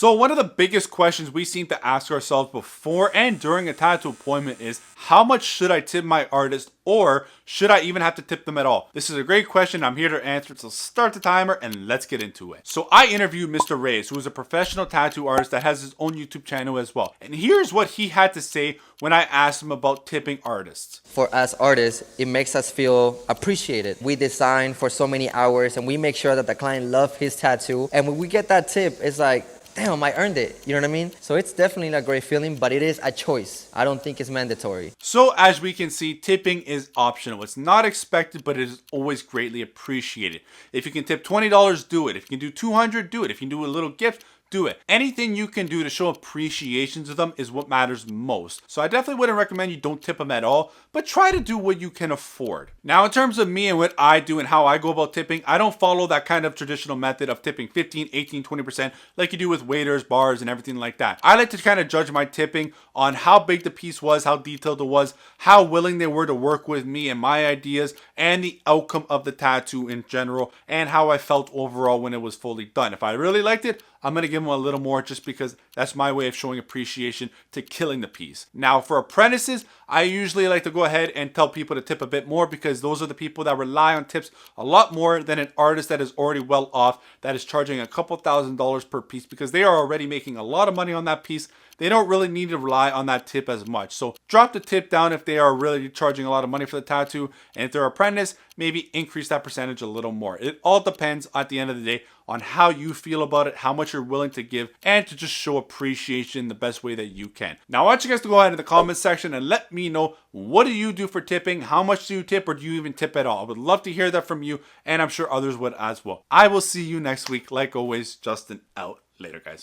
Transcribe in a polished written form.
So one of the biggest questions we seem to ask ourselves before and during a tattoo appointment is, how much should I tip my artist, or should I even have to tip them at all? This is a great question. I'm here to answer it. So start the timer and let's get into it. So I interviewed Mr. Reyes, who is a professional tattoo artist that has his own YouTube channel as well. And here's what he had to say when I asked him about tipping artists. For us artists, it makes us feel appreciated. We design for so many hours and we make sure that the client loves his tattoo. And when we get that tip, it's like, damn, I earned it. You know what I mean? So it's definitely a great feeling, but it is a choice. I don't think it's mandatory. So as we can see, tipping is optional. It's not expected, but it is always greatly appreciated. If you can tip $20, do it. If you can do $200, do it. If you can do a little gift, do it. Anything you can do to show appreciation to them is what matters most. So I definitely wouldn't recommend you don't tip them at all, but try to do what you can afford. Now, in terms of me and what I do and how I go about tipping, I don't follow that kind of traditional method of tipping 15, 18, 20% like you do with waiters, bars, and everything like that. I like to kind of judge my tipping on how big the piece was, how detailed it was, how willing they were to work with me and my ideas, and the outcome of the tattoo in general, and how I felt overall when it was fully done. If I really liked it, I'm going to give them a little more just because that's my way of showing appreciation to killing the piece. Now, for apprentices, I usually like to go ahead and tell people to tip a bit more because those are the people that rely on tips a lot more than an artist that is already well off, that is charging a couple $1,000s per piece because they are already making a lot of money on that piece. They don't really need to rely on that tip as much. So drop the tip down if they are really charging a lot of money for the tattoo. And if they're apprentice, maybe increase that percentage a little more. It all depends at the end of the day on how you feel about it, how much you're willing to give, and to just show appreciation the best way that you can. Now, I want you guys to go ahead in the comment section and let me know, what do you do for tipping? How much do you tip, or do you even tip at all? I would love to hear that from you, and I'm sure others would as well. I will see you next week. Like always, Justin out. Later, guys.